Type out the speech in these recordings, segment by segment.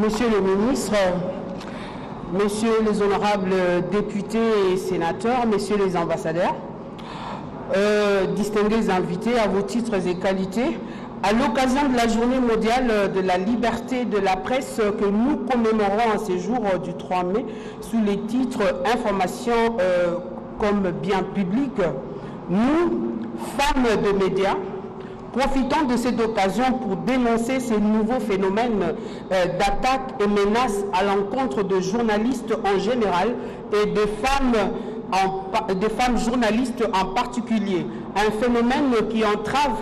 Monsieur le ministre, Messieurs les honorables députés et sénateurs, Messieurs les ambassadeurs, distingués invités à vos titres et qualités, à l'occasion de la journée mondiale de la liberté de la presse que nous commémorons en ces jours du 3 mai sous les titres « Information comme bien public », nous, femmes de médias, profitons de cette occasion pour dénoncer ces nouveaux phénomènes d'attaques et menaces à l'encontre de journalistes en général et de femmes journalistes en particulier. Un phénomène qui entrave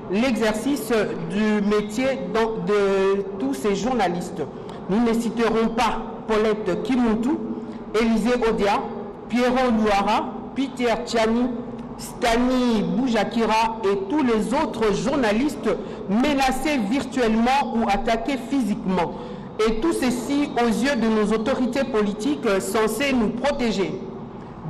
l'exercice du métier de tous ces journalistes. Nous ne citerons pas Paulette Kimuntu, Élisée Odia, Pierrot Louara, Peter Tchani, Stani Boujakira et tous les autres journalistes menacés virtuellement ou attaqués physiquement. Et tout ceci aux yeux de nos autorités politiques censées nous protéger.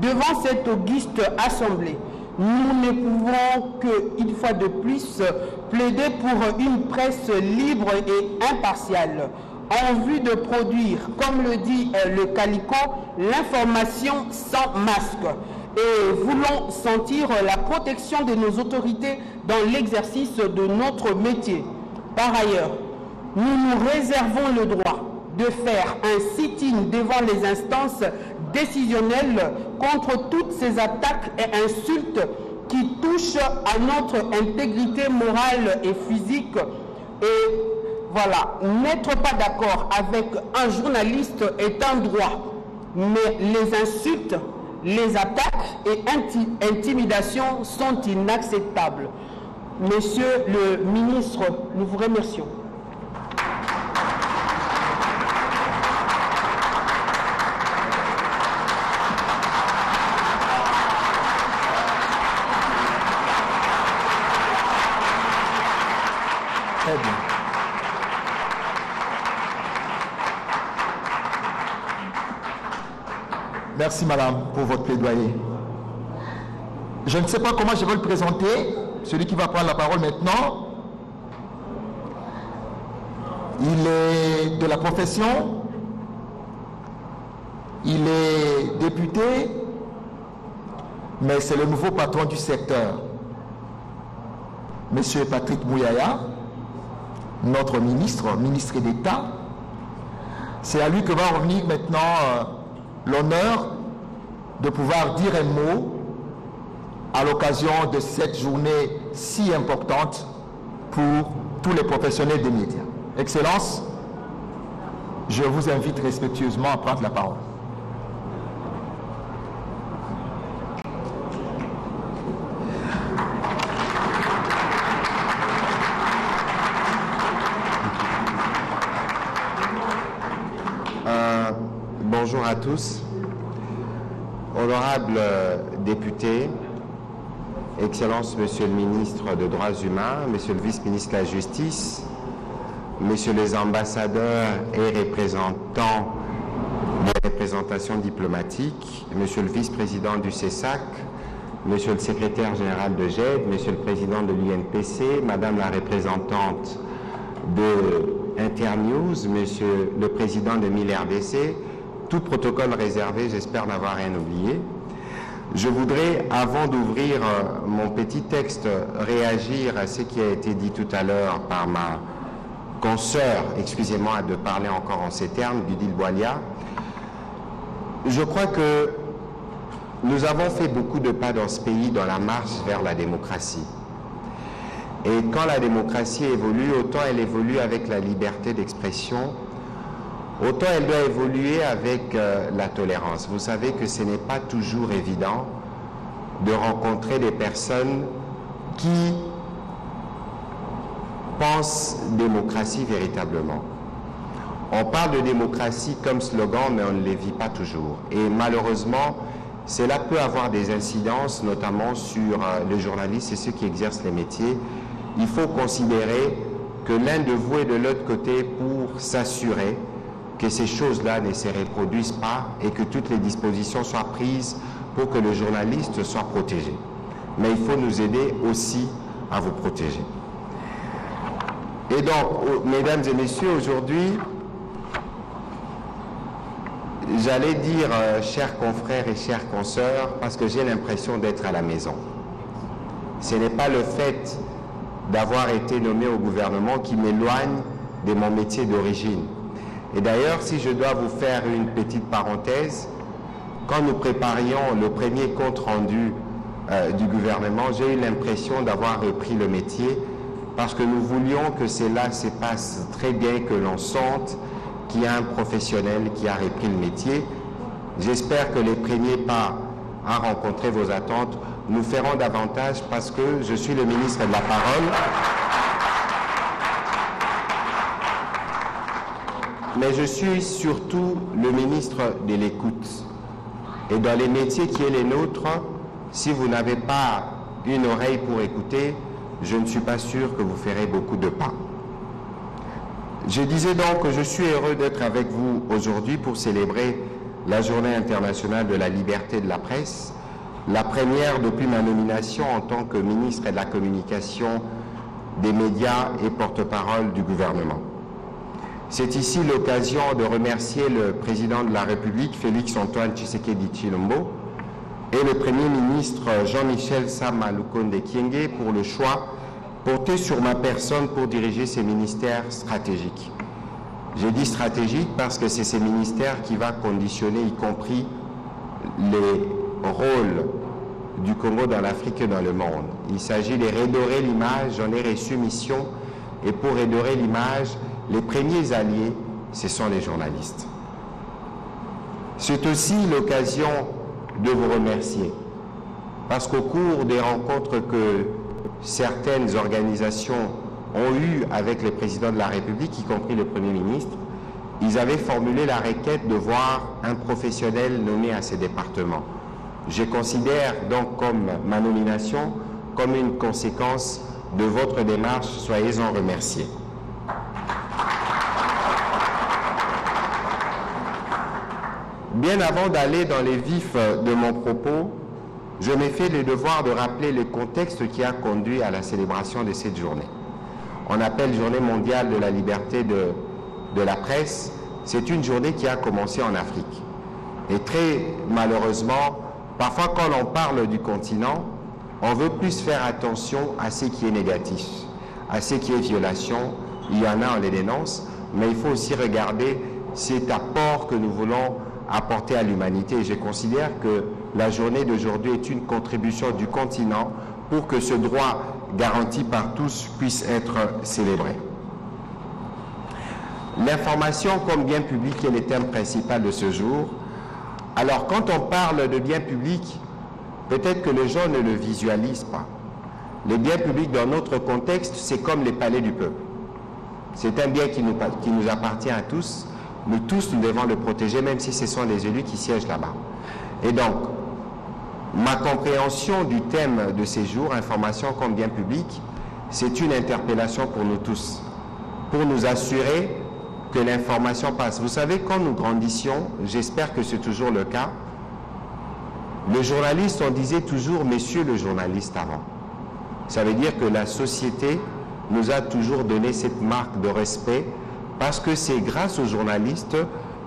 Devant cette auguste assemblée, nous ne pouvons que, une fois de plus, plaider pour une presse libre et impartiale, en vue de produire, comme le dit le Calico, l'information sans masque. Et voulons sentir la protection de nos autorités dans l'exercice de notre métier. Par ailleurs, nous nous réservons le droit de faire un sit-in devant les instances décisionnelles contre toutes ces attaques et insultes qui touchent à notre intégrité morale et physique. Et voilà, n'être pas d'accord avec un journaliste est un droit, mais les insultes, les attaques et intimidations sont inacceptables. Monsieur le ministre, nous vous remercions. Très bien. Merci, madame, pour votre plaidoyer. Je ne sais pas comment je vais le présenter. Celui qui va prendre la parole maintenant, il est de la profession, il est député, mais c'est le nouveau patron du secteur. Monsieur Patrick Mouyaya, notre ministre d'État. C'est à lui que va revenir maintenant l'honneur de pouvoir dire un mot à l'occasion de cette journée si importante pour tous les professionnels des médias. Excellence, je vous invite respectueusement à prendre la parole. Bonjour à tous. Honorables députés, Excellence Monsieur le ministre des Droits humains, Monsieur le vice-ministre de la Justice, Messieurs les ambassadeurs et représentants des représentations diplomatiques, Monsieur le vice-président du CESAC, Monsieur le secrétaire général de GED, Monsieur le président de l'UNPC, Madame la représentante de Internews, Monsieur le président de MIL-RDC, tout protocole réservé, j'espère n'avoir rien oublié. Je voudrais, avant d'ouvrir mon petit texte, réagir à ce qui a été dit tout à l'heure par ma consoeur, excusez-moi de parler encore en ces termes, Dudil Boilia. Je crois que nous avons fait beaucoup de pas dans ce pays dans la marche vers la démocratie. Et quand la démocratie évolue, autant elle évolue avec la liberté d'expression, autant elle doit évoluer avec la tolérance. Vous savez que ce n'est pas toujours évident de rencontrer des personnes qui pensent démocratie véritablement. On parle de démocratie comme slogan, mais on ne les vit pas toujours. Et malheureusement, cela peut avoir des incidences, notamment sur les journalistes et ceux qui exercent les métiers. Il faut considérer que l'un de vous est de l'autre côté pour s'assurer que ces choses-là ne se reproduisent pas et que toutes les dispositions soient prises pour que le journaliste soit protégé. Mais il faut nous aider aussi à vous protéger. Et donc, mesdames et messieurs, aujourd'hui, j'allais dire chers confrères et chères consoeurs, parce que j'ai l'impression d'être à la maison. Ce n'est pas le fait d'avoir été nommé au gouvernement qui m'éloigne de mon métier d'origine. Et d'ailleurs, si je dois vous faire une petite parenthèse, quand nous préparions le premier compte rendu du gouvernement, j'ai eu l'impression d'avoir repris le métier parce que nous voulions que cela se passe très bien, que l'on sente qu'il y a un professionnel qui a repris le métier. J'espère que les premiers pas à rencontrer vos attentes nous feront davantage parce que je suis le ministre de la parole. Mais je suis surtout le ministre de l'écoute. Et dans les métiers qui est les nôtres, si vous n'avez pas une oreille pour écouter, je ne suis pas sûr que vous ferez beaucoup de pas. Je disais donc que je suis heureux d'être avec vous aujourd'hui pour célébrer la Journée internationale de la liberté de la presse, la première depuis ma nomination en tant que ministre de la Communication, des médias et porte-parole du gouvernement. C'est ici l'occasion de remercier le président de la République, Félix-Antoine Tshisekedi Tshilombo, et le Premier ministre Jean-Michel Sama Lukonde Kyenge pour le choix porté sur ma personne pour diriger ces ministères stratégiques. J'ai dit stratégiques parce que c'est ces ministères qui vont conditionner, y compris les rôles du Congo dans l'Afrique et dans le monde. Il s'agit de redorer l'image, j'en ai reçu mission, et pour redorer l'image, les premiers alliés, ce sont les journalistes. C'est aussi l'occasion de vous remercier, parce qu'au cours des rencontres que certaines organisations ont eues avec le président de la République, y compris le Premier ministre, ils avaient formulé la requête de voir un professionnel nommé à ces départements. Je considère donc comme ma nomination comme une conséquence de votre démarche, soyez-en remerciés. Bien avant d'aller dans les vifs de mon propos, je m'ai fait le devoir de rappeler le contexte qui a conduit à la célébration de cette journée. On appelle Journée mondiale de la liberté de la presse. C'est une journée qui a commencé en Afrique. Et très malheureusement, parfois quand on parle du continent, on veut plus faire attention à ce qui est négatif, à ce qui est violation. Il y en a, on les dénonce, mais il faut aussi regarder cet apport que nous voulons apporter à l'humanité. Je considère que la journée d'aujourd'hui est une contribution du continent pour que ce droit garanti par tous puisse être célébré. L'information comme bien public est le thème principal de ce jour. Alors, quand on parle de bien public, peut-être que les gens ne le visualisent pas. Les biens publics dans notre contexte, c'est comme les palais du peuple. C'est un bien qui nous appartient à tous. Nous tous, nous devons le protéger, même si ce sont les élus qui siègent là-bas. Et donc, ma compréhension du thème de ces jours, information comme bien public, c'est une interpellation pour nous tous, pour nous assurer que l'information passe. Vous savez, quand nous grandissions, j'espère que c'est toujours le cas, le journaliste, on disait toujours « Monsieur le journaliste » avant. Ça veut dire que la société nous a toujours donné cette marque de respect parce que c'est grâce aux journalistes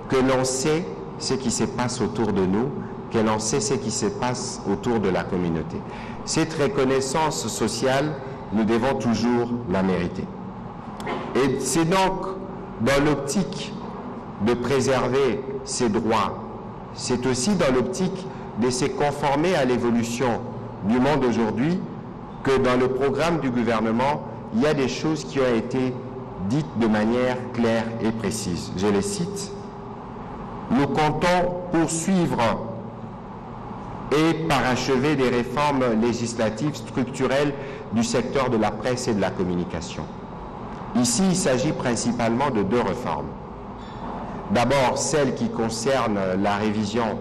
que l'on sait ce qui se passe autour de nous, que l'on sait ce qui se passe autour de la communauté. Cette reconnaissance sociale, nous devons toujours la mériter. Et c'est donc dans l'optique de préserver ces droits, c'est aussi dans l'optique de se conformer à l'évolution du monde aujourd'hui que dans le programme du gouvernement, il y a des choses qui ont été dites de manière claire et précise. Je les cite. Nous comptons poursuivre et parachever des réformes législatives structurelles du secteur de la presse et de la communication. Ici, il s'agit principalement de deux réformes. D'abord, celle qui concerne la révision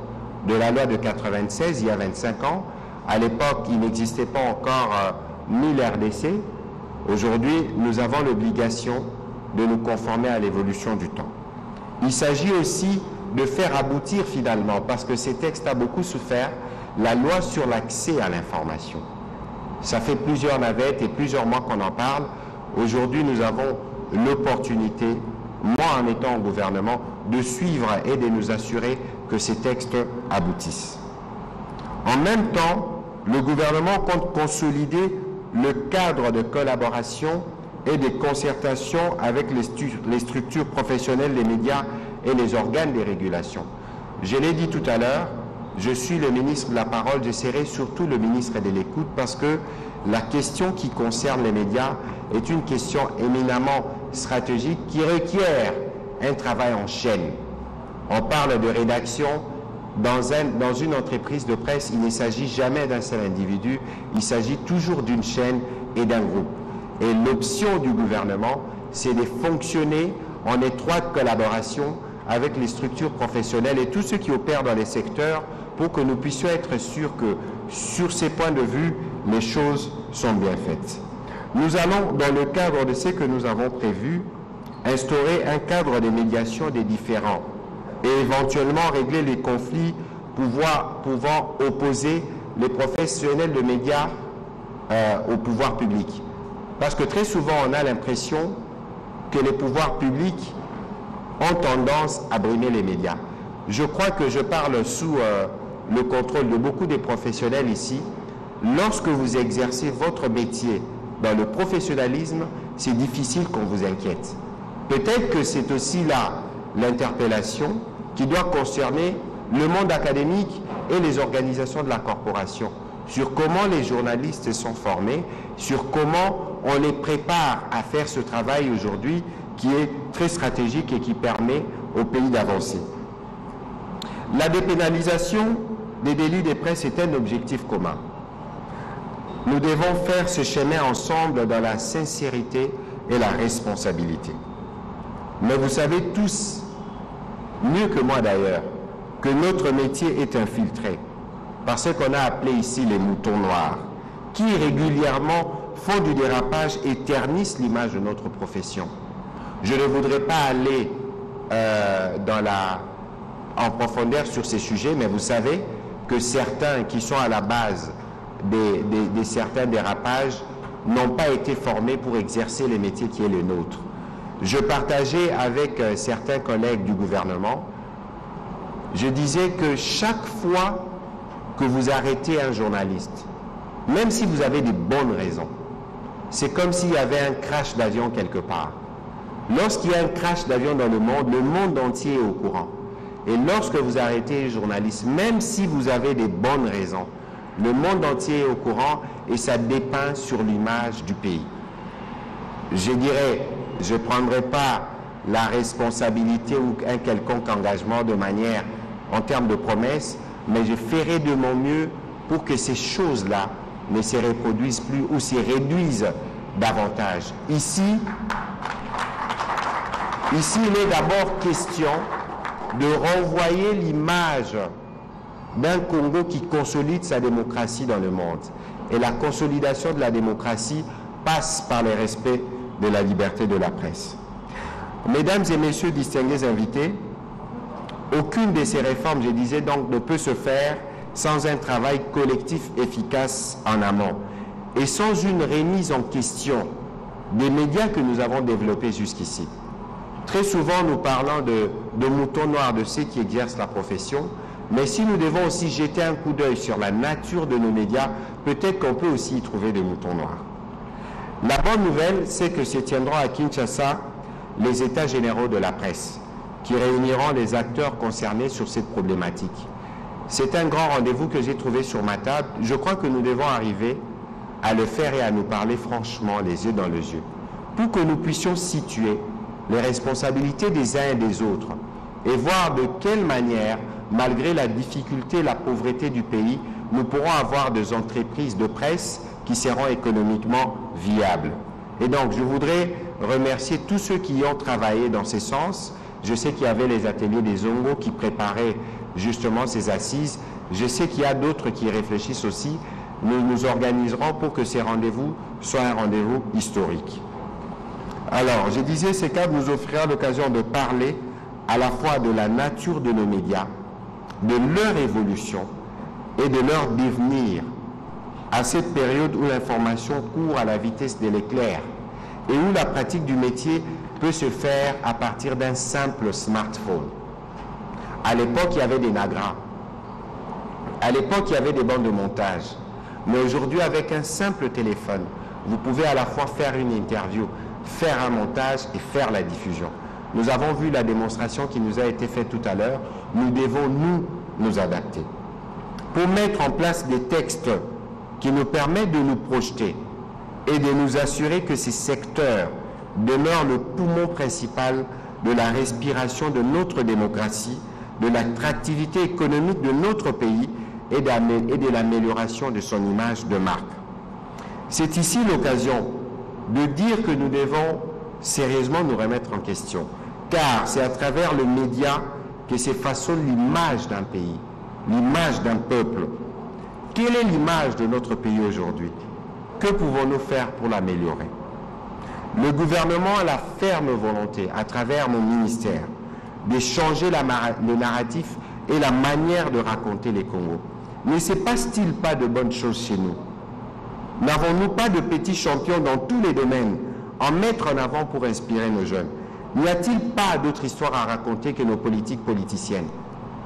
de la loi de 96, il y a 25 ans. À l'époque, il n'existait pas encore ni l'RDC. Aujourd'hui, nous avons l'obligation de nous conformer à l'évolution du temps. Il s'agit aussi de faire aboutir finalement, parce que ces textes ont beaucoup souffert, la loi sur l'accès à l'information. Ça fait plusieurs navettes et plusieurs mois qu'on en parle. Aujourd'hui, nous avons l'opportunité, moi en étant au gouvernement, de suivre et de nous assurer que ces textes aboutissent. En même temps, le gouvernement compte consolider le cadre de collaboration et de concertation avec les structures professionnelles des médias et les organes de régulation. Je l'ai dit tout à l'heure, je suis le ministre de la parole, je serai surtout le ministre de l'écoute parce que la question qui concerne les médias est une question éminemment stratégique qui requiert un travail en chaîne. On parle de rédaction. Dans une entreprise de presse, il ne s'agit jamais d'un seul individu, il s'agit toujours d'une chaîne et d'un groupe. Et l'option du gouvernement, c'est de fonctionner en étroite collaboration avec les structures professionnelles et tous ceux qui opèrent dans les secteurs pour que nous puissions être sûrs que, sur ces points de vue, les choses sont bien faites. Nous allons, dans le cadre de ce que nous avons prévu, instaurer un cadre de médiation des différends et éventuellement régler les conflits pouvant opposer les professionnels de médias au pouvoir public. Parce que très souvent, on a l'impression que les pouvoirs publics ont tendance à brimer les médias. Je crois que je parle sous le contrôle de beaucoup des professionnels ici. Lorsque vous exercez votre métier dans le professionnalisme, c'est difficile qu'on vous inquiète. Peut-être que c'est aussi là l'interpellation qui doit concerner le monde académique et les organisations de la corporation, sur comment les journalistes sont formés, sur comment on les prépare à faire ce travail aujourd'hui qui est très stratégique et qui permet au pays d'avancer. La dépénalisation des délits de presse est un objectif commun. Nous devons faire ce chemin ensemble dans la sincérité et la responsabilité. Mais vous savez tous, mieux que moi d'ailleurs, que notre métier est infiltré par ce qu'on a appelé ici les moutons noirs, qui régulièrement font du dérapage et ternissent l'image de notre profession. Je ne voudrais pas aller en profondeur sur ces sujets, mais vous savez que certains qui sont à la base de certains dérapages n'ont pas été formés pour exercer le métier qui est le nôtre. Je partageais avec certains collègues du gouvernement, je disais que chaque fois que vous arrêtez un journaliste, même si vous avez des bonnes raisons, c'est comme s'il y avait un crash d'avion quelque part. Lorsqu'il y a un crash d'avion dans le monde entier est au courant. Et lorsque vous arrêtez un journaliste, même si vous avez des bonnes raisons, le monde entier est au courant et ça dépeint sur l'image du pays. Je dirais, je ne prendrai pas la responsabilité ou un quelconque engagement de manière en termes de promesses, mais je ferai de mon mieux pour que ces choses-là ne se reproduisent plus ou se réduisent davantage. Ici, il est d'abord question de renvoyer l'image d'un Congo qui consolide sa démocratie dans le monde. Et la consolidation de la démocratie passe par le respect de la liberté de la presse. Mesdames et messieurs distingués invités, aucune de ces réformes, je disais donc, ne peut se faire sans un travail collectif efficace en amont et sans une remise en question des médias que nous avons développés jusqu'ici. Très souvent, nous parlons de moutons noirs, de ceux qui exercent la profession, mais si nous devons aussi jeter un coup d'œil sur la nature de nos médias, peut-être qu'on peut aussi y trouver des moutons noirs. La bonne nouvelle, c'est que se tiendront à Kinshasa les États généraux de la presse, qui réuniront les acteurs concernés sur cette problématique. C'est un grand rendez-vous que j'ai trouvé sur ma table. Je crois que nous devons arriver à le faire et à nous parler franchement, les yeux dans les yeux, pour que nous puissions situer les responsabilités des uns et des autres et voir de quelle manière, malgré la difficulté et la pauvreté du pays, nous pourrons avoir des entreprises de presse qui seront économiquement viables. Et donc, je voudrais remercier tous ceux qui y ont travaillé dans ce sens. Je sais qu'il y avait les ateliers des Zongo qui préparaient justement ces assises. Je sais qu'il y a d'autres qui réfléchissent aussi. Nous nous organiserons pour que ces rendez-vous soient un rendez-vous historique. Alors, je disais, ces cadres nous offriront l'occasion de parler à la fois de la nature de nos médias, de leur évolution et de leur devenir à cette période où l'information court à la vitesse de l'éclair et où la pratique du métier peut se faire à partir d'un simple smartphone. À l'époque, il y avait des nagras. À l'époque, il y avait des bandes de montage. Mais aujourd'hui, avec un simple téléphone, vous pouvez à la fois faire une interview, faire un montage et faire la diffusion. Nous avons vu la démonstration qui nous a été faite tout à l'heure. Nous devons, nous adapter. Pour mettre en place des textes qui nous permettent de nous projeter et de nous assurer que ces secteurs demeurent le poumon principal de la respiration de notre démocratie, de l'attractivité économique de notre pays et de l'amélioration de son image de marque. C'est ici l'occasion de dire que nous devons sérieusement nous remettre en question, car c'est à travers le média que se façonne l'image d'un pays, l'image d'un peuple. Quelle est l'image de notre pays aujourd'hui? Que pouvons-nous faire pour l'améliorer? Le gouvernement a la ferme volonté, à travers mon ministère, de changer le narratif et la manière de raconter les Congos. Ne se passe-t-il pas de bonnes choses chez nous? N'avons-nous pas de petits champions dans tous les domaines à mettre en avant pour inspirer nos jeunes? N'y a-t-il pas d'autres histoires à raconter que nos politiques politiciennes?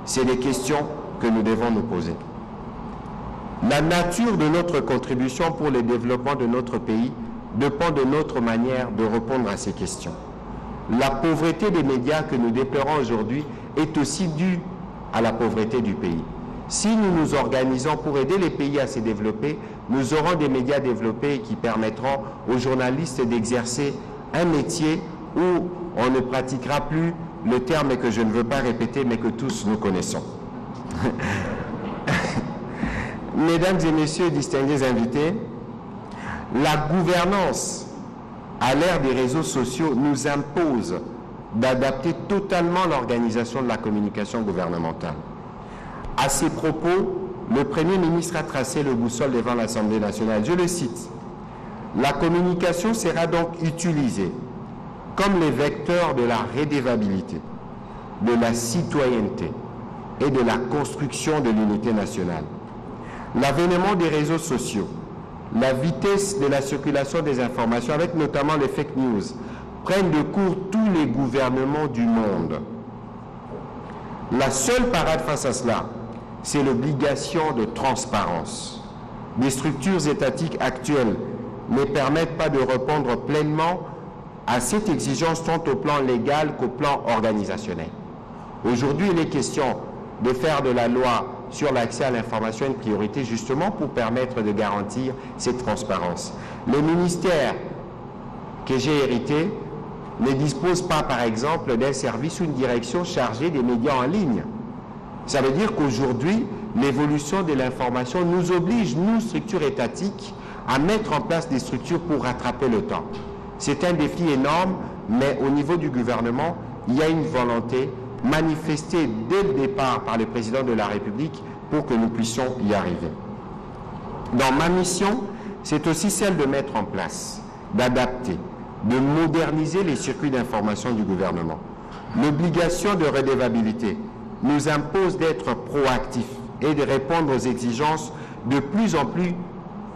C'est des questions que nous devons nous poser. La nature de notre contribution pour le développement de notre pays dépend de notre manière de répondre à ces questions. La pauvreté des médias que nous déplorons aujourd'hui est aussi due à la pauvreté du pays. Si nous nous organisons pour aider les pays à se développer, nous aurons des médias développés qui permettront aux journalistes d'exercer un métier où on ne pratiquera plus le terme que je ne veux pas répéter, mais que tous nous connaissons. Mesdames et messieurs, distingués invités, la gouvernance à l'ère des réseaux sociaux nous impose d'adapter totalement l'organisation de la communication gouvernementale. À ces propos, le Premier ministre a tracé le boussole devant l'Assemblée nationale. Je le cite. La communication sera donc utilisée comme les vecteurs de la redevabilité, de la citoyenneté et de la construction de l'unité nationale. L'avènement des réseaux sociaux, la vitesse de la circulation des informations, avec notamment les fake news, prennent de court tous les gouvernements du monde. La seule parade face à cela, c'est l'obligation de transparence. Les structures étatiques actuelles ne permettent pas de répondre pleinement à cette exigence tant au plan légal qu'au plan organisationnel. Aujourd'hui, il est question de faire de la loi sur l'accès à l'information une priorité justement pour permettre de garantir cette transparence. Les ministères que j'ai hérités ne disposent pas, par exemple, d'un service ou une direction chargée des médias en ligne. Ça veut dire qu'aujourd'hui, l'évolution de l'information nous oblige, nous, structures étatiques, à mettre en place des structures pour rattraper le temps. C'est un défi énorme, mais au niveau du gouvernement, il y a une volonté manifestée dès le départ par le président de la République pour que nous puissions y arriver. Dans ma mission, c'est aussi celle de mettre en place, d'adapter, de moderniser les circuits d'information du gouvernement. L'obligation de redevabilité nous impose d'être proactifs et de répondre aux exigences de plus en plus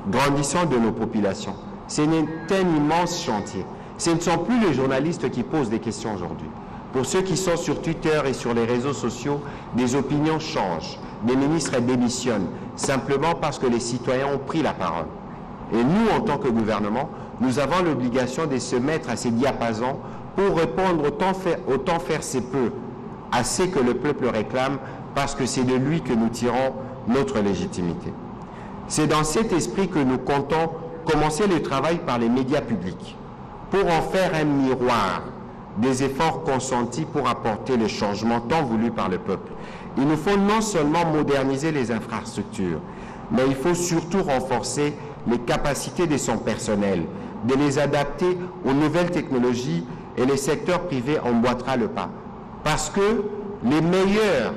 grandissantes de nos populations. C'est un immense chantier. Ce ne sont plus les journalistes qui posent des questions aujourd'hui. Pour ceux qui sont sur Twitter et sur les réseaux sociaux, des opinions changent. Des ministres démissionnent, simplement parce que les citoyens ont pris la parole. Et nous, en tant que gouvernement, nous avons l'obligation de se mettre à ces diapasons pour répondre autant faire se peut à ce que le peuple réclame, parce que c'est de lui que nous tirons notre légitimité. C'est dans cet esprit que nous comptons commencer le travail par les médias publics, pour en faire un miroir des efforts consentis pour apporter le changement tant voulu par le peuple. Il nous faut non seulement moderniser les infrastructures, mais il faut surtout renforcer les capacités de son personnel, de les adapter aux nouvelles technologies, et le secteur privé emboîtera le pas. Parce que les meilleurs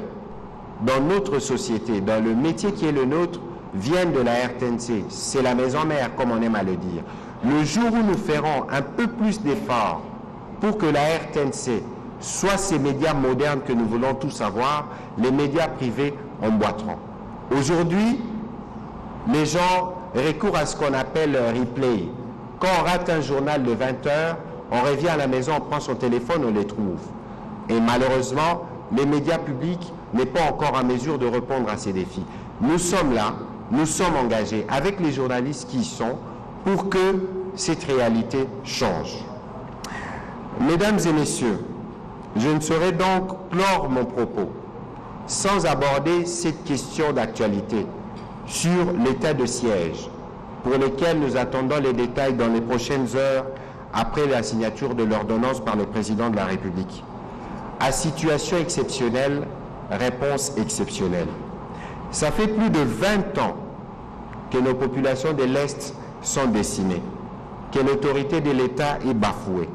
dans notre société, dans le métier qui est le nôtre, viennent de la RTNC. C'est la maison mère, comme on aime à le dire. Le jour où nous ferons un peu plus d'efforts pour que la RTNC soit ces médias modernes que nous voulons tous avoir, les médias privés emboîteront. Aujourd'hui, les gens recourent à ce qu'on appelle replay. Quand on rate un journal de 20 heures, On revient à la maison, on prend son téléphone, on les trouve. Et malheureusement, les médias publics n'est pas encore en mesure de répondre à ces défis. Nous sommes là, nous sommes engagés avec les journalistes qui y sont pour que cette réalité change. Mesdames et messieurs, je ne saurais donc clore mon propos sans aborder cette question d'actualité sur l'état de siège, pour lequel nous attendons les détails dans les prochaines heures après la signature de l'ordonnance par le président de la République. À situation exceptionnelle, réponse exceptionnelle. Ça fait plus de 20 ans que nos populations de l'Est sont décimées, que l'autorité de l'État est bafouée.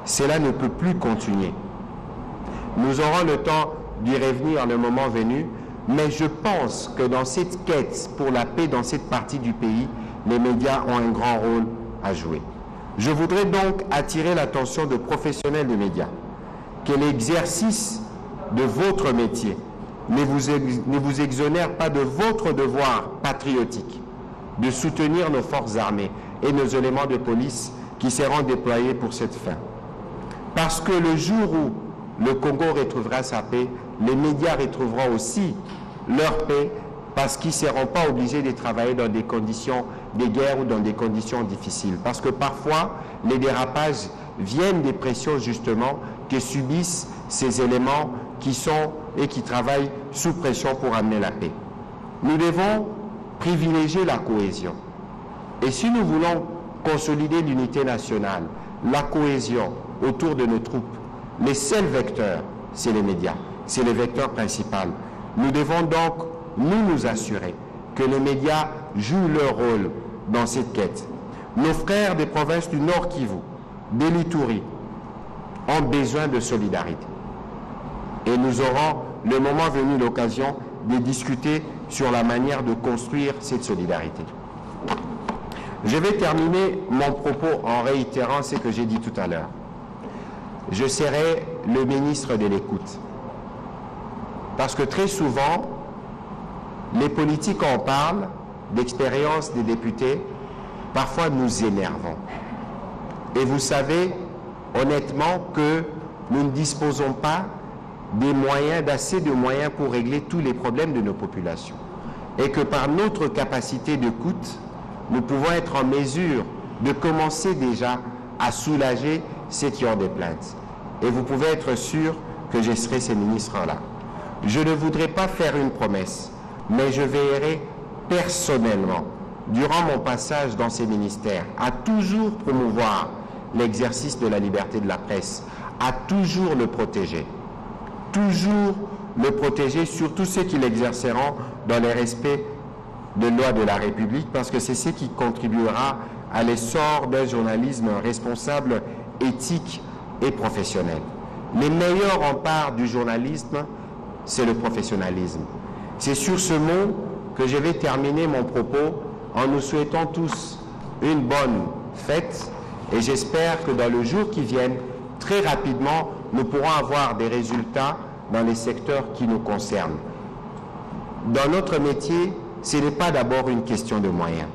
Cela ne peut plus continuer. Nous aurons le temps d'y revenir le moment venu, mais je pense que dans cette quête pour la paix dans cette partie du pays, les médias ont un grand rôle à jouer. Je voudrais donc attirer l'attention de professionnels des médias, que l'exercice de votre métier ne vous exonère pas de votre devoir patriotique de soutenir nos forces armées et nos éléments de police qui seront déployés pour cette fin. Parce que le jour où le Congo retrouvera sa paix, les médias retrouveront aussi leur paix parce qu'ils ne seront pas obligés de travailler dans des conditions de guerre ou dans des conditions difficiles. Parce que parfois, les dérapages viennent des pressions justement que subissent ces éléments qui sont et qui travaillent sous pression pour amener la paix. Nous devons privilégier la cohésion. Et si nous voulons consolider l'unité nationale, la cohésion autour de nos troupes, les seuls vecteurs, c'est les médias, c'est le vecteur principal. Nous devons donc nous assurer que les médias jouent leur rôle dans cette quête. Nos frères des provinces du Nord Kivu, de l'Ituri, ont besoin de solidarité. Et nous aurons le moment venu l'occasion de discuter sur la manière de construire cette solidarité. Je vais terminer mon propos en réitérant ce que j'ai dit tout à l'heure. Je serai le ministre de l'écoute. Parce que très souvent, les politiques en parlent, d'expérience des députés, parfois nous énervons. Et vous savez honnêtement que nous ne disposons pas des moyens, d'assez de moyens pour régler tous les problèmes de nos populations. Et que par notre capacité d'écoute, nous pouvons être en mesure de commencer déjà à soulager ceux qui ont des plaintes. Et vous pouvez être sûr que je serai ces ministres-là. Je ne voudrais pas faire une promesse, mais je veillerai personnellement, durant mon passage dans ces ministères, à toujours promouvoir l'exercice de la liberté de la presse, à toujours le protéger. Toujours le protéger, surtout ceux qui l'exerceront dans le respect des lois de la République, parce que c'est ce qui contribuera à l'essor d'un journalisme responsable, éthique et professionnel. Les meilleurs remparts du journalisme, c'est le professionnalisme. C'est sur ce mot que je vais terminer mon propos en nous souhaitant tous une bonne fête et j'espère que dans le jour qui vient, très rapidement, nous pourrons avoir des résultats dans les secteurs qui nous concernent. Dans notre métier, ce n'est pas d'abord une question de moyens.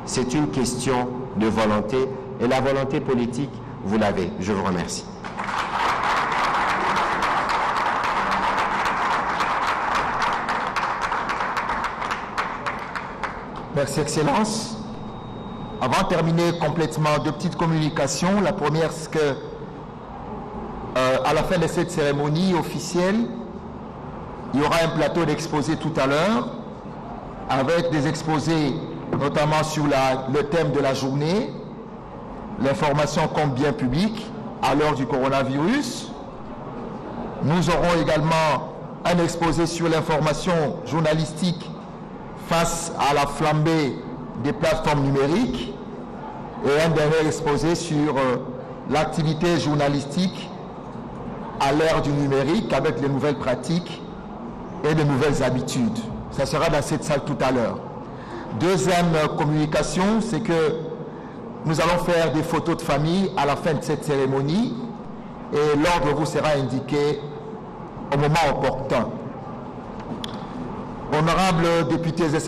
C'est une question de volonté et la volonté politique, vous l'avez. Je vous remercie. Merci, Excellence. Avant de terminer complètement, deux petites communications. La première, c'est que à la fin de cette cérémonie officielle, il y aura un plateau d'exposés tout à l'heure, avec des exposés notamment sur le thème de la journée, l'information comme bien public à l'heure du coronavirus. Nous aurons également un exposé sur l'information journalistique face à la flambée des plateformes numériques et un dernier exposé sur l'activité journalistique à l'ère du numérique avec les nouvelles pratiques et de nouvelles habitudes. Ça sera dans cette salle tout à l'heure. Deuxième communication, c'est que nous allons faire des photos de famille à la fin de cette cérémonie et l'ordre vous sera indiqué au moment opportun. Honorables députés et sénateurs,